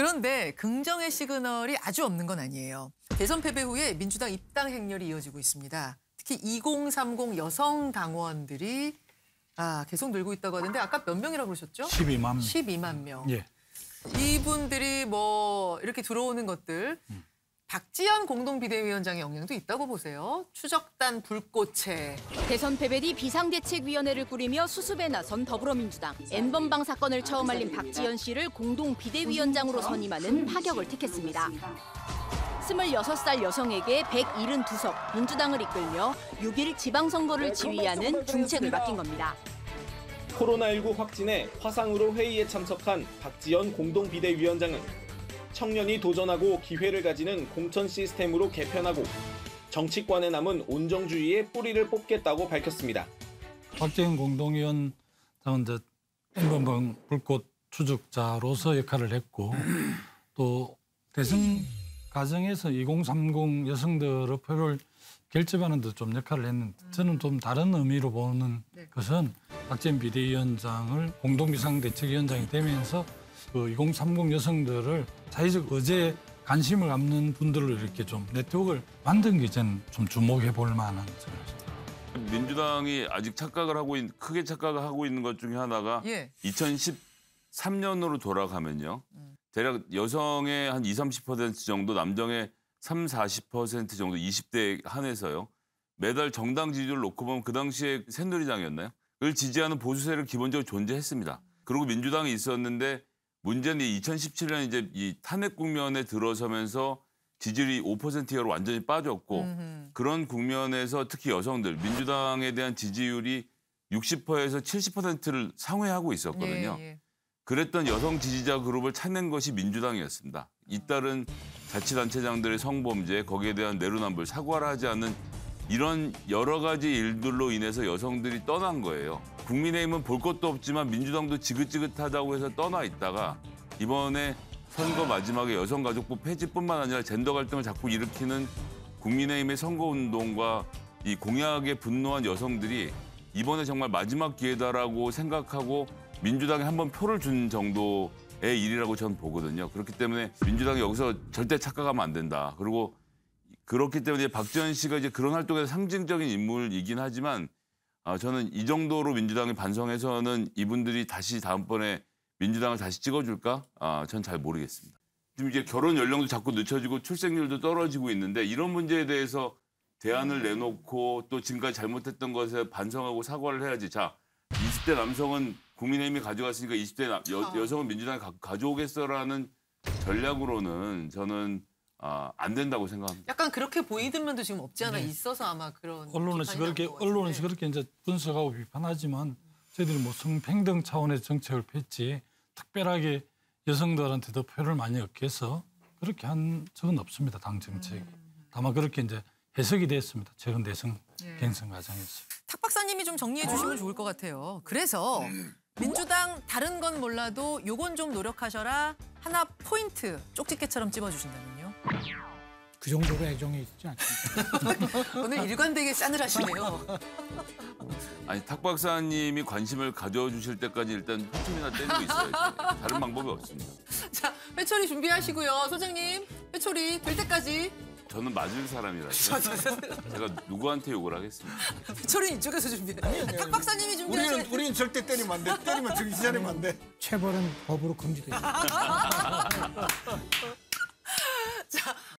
그런데 긍정의 시그널이 아주 없는 건 아니에요. 대선 패배 후에 민주당 입당 행렬이 이어지고 있습니다. 특히 2030 여성 당원들이 계속 늘고 있다고 하는데 아까 몇 명이라고 그러셨죠? 12만 명. 예. 이분들이 뭐 이렇게 들어오는 것들 박지원 공동비대위원장의 영향도 있다고 보세요. 추적단 불꽃에. 대선 패배 뒤 비상대책위원회를 꾸리며 수습에 나선 더불어민주당. N번방 사건을 처음 알린 박지원 씨를 공동비대위원장으로 선임하는 파격을 택했습니다. 26살 여성에게 172석 민주당을 이끌며 6일 지방선거를 지휘하는 중책을 맡긴 겁니다. 코로나19 확진에 화상으로 회의에 참석한 박지원 공동비대위원장은 청년이 도전하고 기회를 가지는 공천 시스템으로 개편하고 정치권에 남은 온정주의의 뿌리를 뽑겠다고 밝혔습니다. 박지원 공동위원장은 N번방 불꽃 추적자로서 역할을 했고 또 대선 과정에서 2030 여성들의 표를 결집하는 데 좀 역할을 했는데 저는 좀 다른 의미로 보는 것은 박지원 비대위원장을 공동비상대책위원장이 되면서 그 2030 여성들을 사회적 의제에 관심을 갖는 분들을 이렇게 좀 네트워크를 만든 게 저는 좀 주목해 볼 만한 점입니다. 민주당이 아직 크게 착각을 하고 있는 것 중에 하나가 2013년으로 돌아가면요. 대략 여성의 한 20-30% 정도, 남성의 30-40% 정도 20대에 한해서요. 매달 정당 지지율을 놓고 보면 그 당시에 새누리당이었나요? 그걸 지지하는 보수세를 기본적으로 존재했습니다. 그리고 민주당이 있었는데 문제는 2017년 이제 이 탄핵 국면에 들어서면서 지지율이 5% 이하로 완전히 빠졌고 그런 국면에서 특히 여성들, 민주당에 대한 지지율이 60%에서 70%를 상회하고 있었거든요. 그랬던 여성 지지자 그룹을 찾는 것이 민주당이었습니다. 잇따른 자치단체장들의 성범죄, 거기에 대한 내로남불, 사과를 하지 않는 이런 여러 가지 일들로 인해서 여성들이 떠난 거예요. 국민의힘은 볼 것도 없지만 민주당도 지긋지긋하다고 해서 떠나 있다가 이번에 선거 마지막에 여성가족부 폐지뿐만 아니라 젠더 갈등을 자꾸 일으키는 국민의힘의 선거운동과 이 공약에 분노한 여성들이 이번에 정말 마지막 기회다라고 생각하고 민주당에 한번 표를 준 정도의 일이라고 저는 보거든요. 그렇기 때문에 민주당이 여기서 절대 착각하면 안 된다. 그리고 그렇기 때문에 박지원 씨가 이제 그런 활동에서 상징적인 인물이긴 하지만 저는 이 정도로 민주당이 반성해서는 이분들이 다시 다음번에 민주당을 다시 찍어줄까? 전 잘 모르겠습니다. 지금 이제 결혼 연령도 자꾸 늦춰지고 출생률도 떨어지고 있는데 이런 문제에 대해서 대안을 내놓고 또 지금까지 잘못했던 것에 반성하고 사과를 해야지. 자, 20대 남성은 국민의힘이 가져갔으니까 20대 여성은 민주당이 가져오겠어라는 전략으로는 저는 안 된다고 생각합니다. 약간 그렇게 보이는 면도 지금 없지 않아 있어서 아마 그런 언론에서 그렇게 이제 분석하고 비판하지만 저희들이 뭐 성평등 차원의 정책을 폈지 특별하게 여성들한테 더 표를 많이 얻기 위해서 그렇게 한 적은 없습니다. 당 정책이. 다만 그렇게 이제 해석이 됐습니다. 최근 대선 경선 과정에서. 탁 박사님이 좀 정리해 주시면 좋을 것 같아요. 그래서 민주당 다른 건 몰라도 요건 좀 노력하셔라. 하나 포인트 쪽집게처럼 찝어주신다면요? 그 정도로 애정이 있지 않습니까? 오늘 일관되게 싸늘하시네요. 아니 탁 박사님이 관심을 가져주실 때까지 일단 회초리나 때리고 있어야지. 다른 방법이 없습니다. 자, 회초리 준비하시고요. 소장님, 회초리 될 때까지. 저는 맞을 사람이라서 제가 누구한테 욕을 하겠습니까? 회초리는 이쪽에서 준비해요. 탁 박사님이 준비하셔야 우리는 절대 때리면 안 돼. 때리면 정신 차리면 안 돼. 체벌은 법으로 금지돼 있어요.